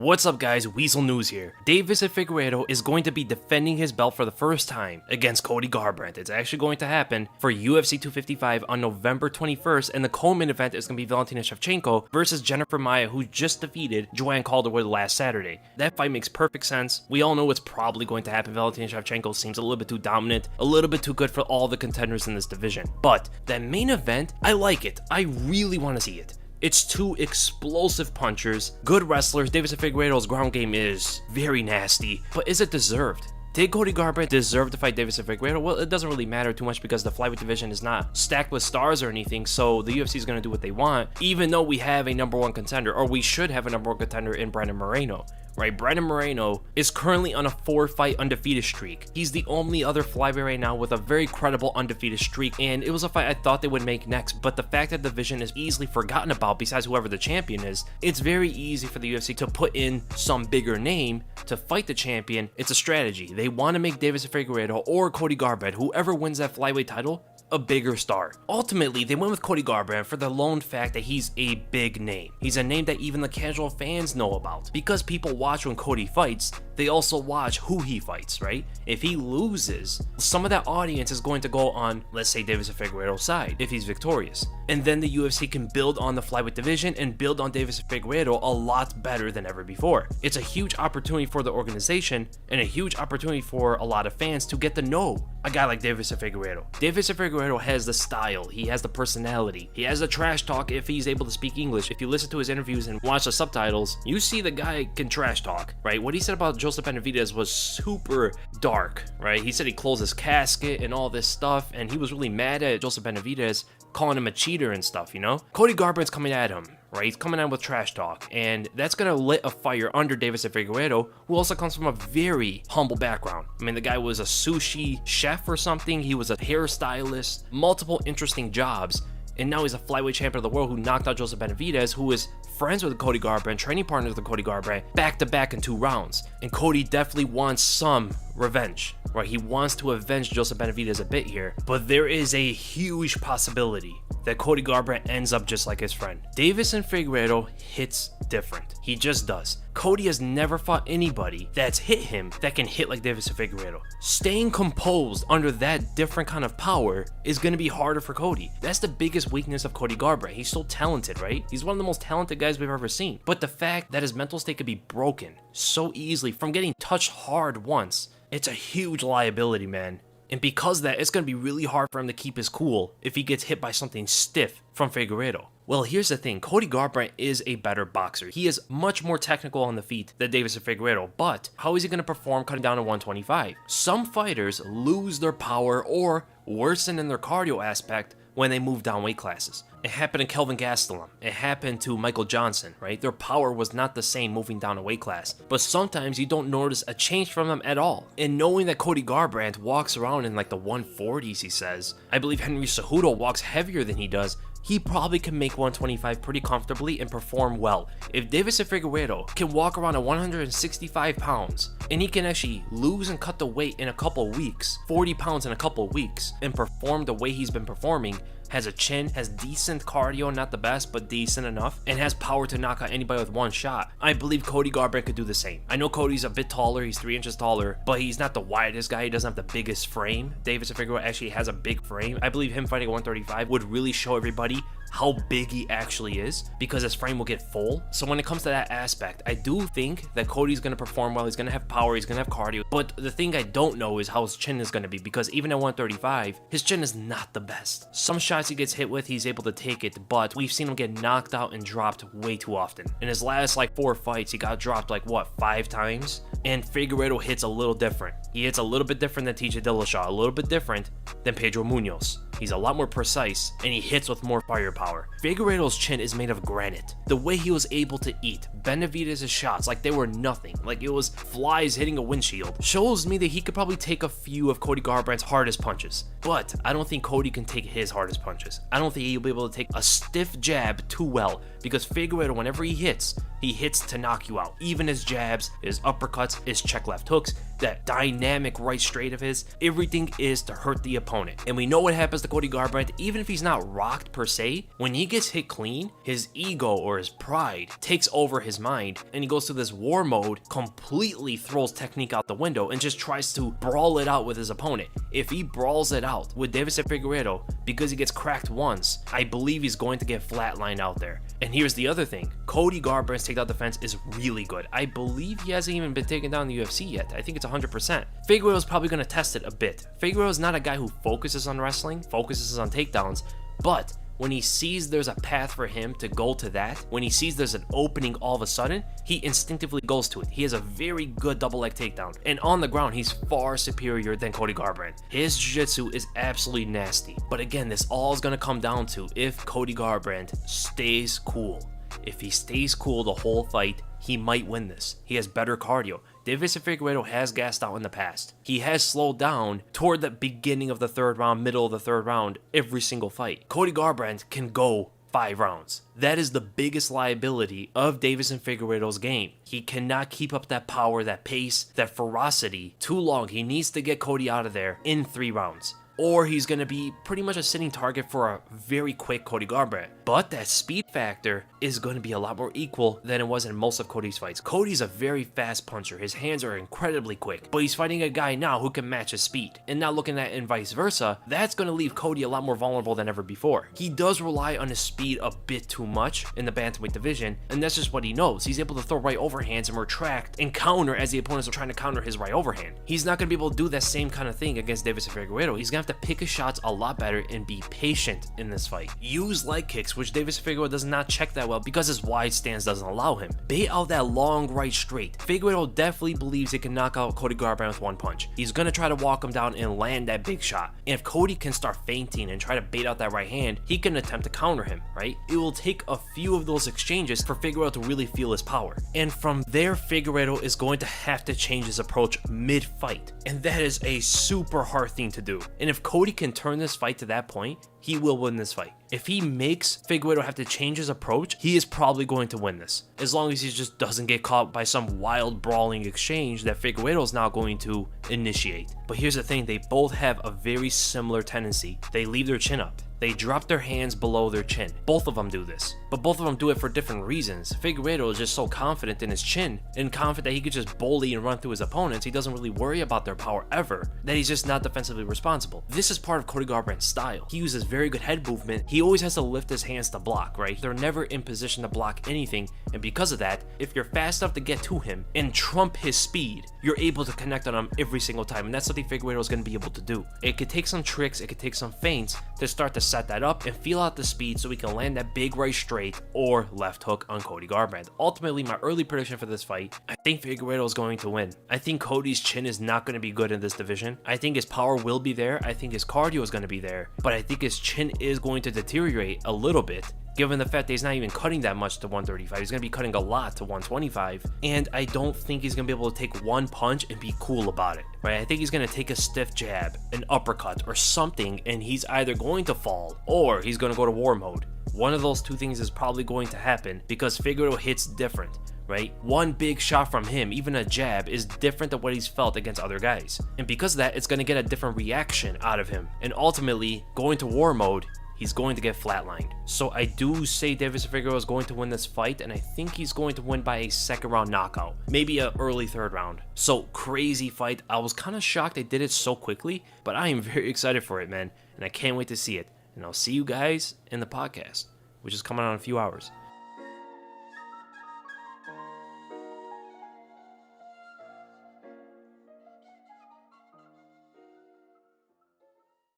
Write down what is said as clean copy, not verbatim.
What's up guys, Weasel News here. Deiveson Figueiredo is going to be defending his belt for the first time against Cody Garbrandt. It's actually going to happen for UFC 255 on November 21st, and the co-main event is going to be Valentina Shevchenko versus Jennifer Maia, who just defeated Joanne Calderwood last Saturday. That fight makes perfect sense. We all know it's probably going to happen. Valentina Shevchenko seems a little bit too dominant, a little bit too good for all the contenders in this division. But that main event, I like it. I really want to see it. It's two explosive punchers, good wrestlers. Deiveson Figueiredo's ground game is very nasty, but is it deserved? Did Cody Garbrandt deserve to fight Deiveson Figueiredo? Well, it doesn't really matter too much because the flyweight division is not stacked with stars or anything, so the UFC is going to do what they want, even though we have a number one contender, or we should have a number one contender in Brandon Moreno. Right, Brandon Moreno is currently on a 4-fight undefeated streak. He's the only other flyweight right now with a very credible undefeated streak, and it was a fight I thought they would make next, but the fact that the division is easily forgotten about besides whoever the champion is, it's very easy for the UFC to put in some bigger name to fight the champion. It's a strategy. They want to make Deiveson Figueiredo or Cody Garbrandt, whoever wins that flyweight title, a bigger star. Ultimately, they went with Cody Garbrandt for the lone fact that he's a big name. He's a name that even the casual fans know about. Because people watch when Cody fights, they also watch who he fights, right? If he loses, some of that audience is going to go on, let's say, Deiveson Figueiredo's side if he's victorious. And then the UFC can build on the flyweight division and build on Deiveson Figueiredo a lot better than ever before. It's a huge opportunity for the organization and a huge opportunity for a lot of fans to get to know a guy like Deiveson Figueiredo. Deiveson Figueiredo has the style, he has the personality, he has the trash talk if he's able to speak English. If you listen to his interviews and watch the subtitles, you see the guy can trash talk, right? What he said about Joseph Benavidez was super dark, right? He said he closed his casket and all this stuff, and he was really mad at Joseph Benavidez, calling him a cheater and stuff, you know? Cody Garbrandt's coming at him, right? He's coming out with trash talk, and that's gonna lit a fire under Deiveson Figueiredo, who also comes from a very humble background. I mean, the guy was a sushi chef or something, he was a hairstylist, multiple interesting jobs, and now he's a flyweight champion of the world who knocked out Joseph Benavidez, who is friends with Cody Garbrandt, training partners with Cody Garbrandt, back-to-back in 2 rounds. And Cody definitely wants some revenge, right? He wants to avenge Joseph Benavidez a bit here, but there is a huge possibility that Cody Garbrandt ends up just like his friend. Deiveson Figueiredo hits different. He just does. Cody has never fought anybody that's hit him that can hit like Deiveson Figueiredo. Staying composed under that different kind of power is going to be harder for Cody. That's the biggest weakness of Cody Garbrandt. He's so talented, right? He's one of the most talented guys we've ever seen. But the fact that his mental state could be broken so easily from getting touched hard once, it's a huge liability, man. And because of that, it's going to be really hard for him to keep his cool if he gets hit by something stiff from Figueiredo. Well, here's the thing. Cody Garbrandt is a better boxer. He is much more technical on the feet than Deiveson Figueiredo, but how is he going to perform cutting down to 125? Some fighters lose their power or worsen in their cardio aspect when they move down weight classes. It happened to Kelvin Gastelum. It happened to Michael Johnson, right? Their power was not the same moving down a weight class. But sometimes you don't notice a change from them at all. And knowing that Cody Garbrandt walks around in like the 140s, he says, I believe Henry Cejudo walks heavier than he does, he probably can make 125 pretty comfortably and perform well. If Deiveson Figueiredo can walk around at 165 pounds and he can actually lose and cut the weight in a couple weeks, 40 pounds in a couple weeks, and perform the way he's been performing, has a chin, has decent cardio, not the best, but decent enough, and has power to knock out anybody with one shot, I believe Cody Garbrandt could do the same. I know Cody's a bit taller, he's 3 inches taller, but he's not the widest guy, he doesn't have the biggest frame. Deiveson Figueiredo actually has a big frame. I believe him fighting at 135 would really show everybody how big he actually is, because his frame will get full. So when it comes to that aspect, I do think that Cody's going to perform well, he's going to have power, he's going to have cardio, but the thing I don't know is how his chin is going to be, because even at 135, his chin is not the best. Some shots he gets hit with, he's able to take it, but we've seen him get knocked out and dropped way too often. In his last like 4 fights, he got dropped like what, 5 times? And Figueiredo hits a little different. He hits a little bit different than TJ Dillashaw, a little bit different than Pedro Munoz. He's a lot more precise, and he hits with more firepower. Figueiredo's chin is made of granite. The way he was able to eat Benavidez' shots like they were nothing, like it was flies hitting a windshield, shows me that he could probably take a few of Cody Garbrandt's hardest punches. But I don't think Cody can take his hardest punches. I don't think he'll be able to take a stiff jab too well, because Figueiredo, whenever he hits to knock you out. Even his jabs, his uppercuts, his check left hooks, that dynamic right straight of his, everything is to hurt the opponent. And we know what happens to Cody Garbrandt, even if he's not rocked per se, when he gets hit clean, his ego or his pride takes over his mind and he goes to this war mode, completely throws technique out the window and just tries to brawl it out with his opponent. If he brawls it out with Deiveson Figueiredo, because he gets cracked once, I believe he's going to get flatlined out there. And here's the other thing, Cody Garbrandt's takedown defense is really good. I believe he hasn't even been taken down in the UFC yet. I think it's 100%. Figueiredo's probably going to test it a bit. Figueiredo's not a guy who focuses on wrestling, focuses on takedowns, but when he sees there's a path for him to go to that, when he sees there's an opening all of a sudden, he instinctively goes to it. He has a very good double leg takedown, and on the ground, he's far superior than Cody Garbrandt. His jiu-jitsu is absolutely nasty, but again, this all is going to come down to if Cody Garbrandt stays cool. If he stays cool the whole fight, he might win this. He has better cardio. Deiveson Figueiredo has gassed out in the past. He has slowed down toward the beginning of the third round, middle of the third round, every single fight. Cody Garbrandt can go 5 rounds. That is the biggest liability of Deiveson Figueiredo's game. He cannot keep up that power, that pace, that ferocity too long. He needs to get Cody out of there in 3 rounds. Or he's going to be pretty much a sitting target for a very quick Cody Garbrandt. But that speed factor is going to be a lot more equal than it was in most of Cody's fights. Cody's a very fast puncher. His hands are incredibly quick. But he's fighting a guy now who can match his speed. And now looking at it and vice versa, that's going to leave Cody a lot more vulnerable than ever before. He does rely on his speed a bit too much in the bantamweight division. And that's just what he knows. He's able to throw right overhands and retract and counter as the opponents are trying to counter his right overhand. He's not going to be able to do that same kind of thing against Deiveson Figueiredo. He's going to have to pick his shots a lot better and be patient in this fight. Use leg kicks, which Deiveson Figueiredo does not check that well because his wide stance doesn't allow him. Bait out that long right straight. Figueiredo definitely believes he can knock out Cody Garbrandt with one punch. He's going to try to walk him down and land that big shot. And if Cody can start feinting and try to bait out that right hand, he can attempt to counter him, right? It will take a few of those exchanges for Figueiredo to really feel his power. And from there, Figueiredo is going to have to change his approach mid-fight. And that is a super hard thing to do. And if Cody can turn this fight to that point, he will win this fight. If he makes Figueiredo have to change his approach, he is probably going to win this. As long as he just doesn't get caught by some wild brawling exchange that Figueiredo is now going to initiate. But here's the thing, they both have a very similar tendency. They leave their chin up. They drop their hands below their chin. Both of them do this, but both of them do it for different reasons. Figueiredo is just so confident in his chin and confident that he could just bully and run through his opponents. He doesn't really worry about their power ever, that he's just not defensively responsible. This is part of Cody Garbrandt's style. He uses very good head movement. He always has to lift his hands to block, right? They're never in position to block anything, and because of that, if you're fast enough to get to him and trump his speed, you're able to connect on him every single time, and that's something Figueiredo is going to be able to do. It could take some tricks, it could take some feints to start to set that up and feel out the speed so we can land that big right straight or left hook on Cody Garbrandt. Ultimately, my early prediction for this fight, I think Figueiredo is going to win. I think Cody's chin is not going to be good in this division. I think his power will be there. I think his cardio is going to be there, but I think his chin is going to deteriorate a little bit, given the fact that he's not even cutting that much to 135. He's going to be cutting a lot to 125, and I don't think he's going to be able to take one punch and be cool about it, right? I think he's going to take a stiff jab, an uppercut, or something, and he's either going to fall, or he's going to go to war mode. One of those two things is probably going to happen because Figueiredo hits different, right? One big shot from him, even a jab, is different than what he's felt against other guys. And because of that, it's going to get a different reaction out of him. And ultimately, going to war mode, he's going to get flatlined. So I do say Deiveson Figueiredo is going to win this fight, and I think he's going to win by a second round knockout, maybe an early third round. So crazy fight. I was kind of shocked they did it so quickly, but I am very excited for it, man, and I can't wait to see it. And I'll see you guys in the podcast, which is coming out in a few hours.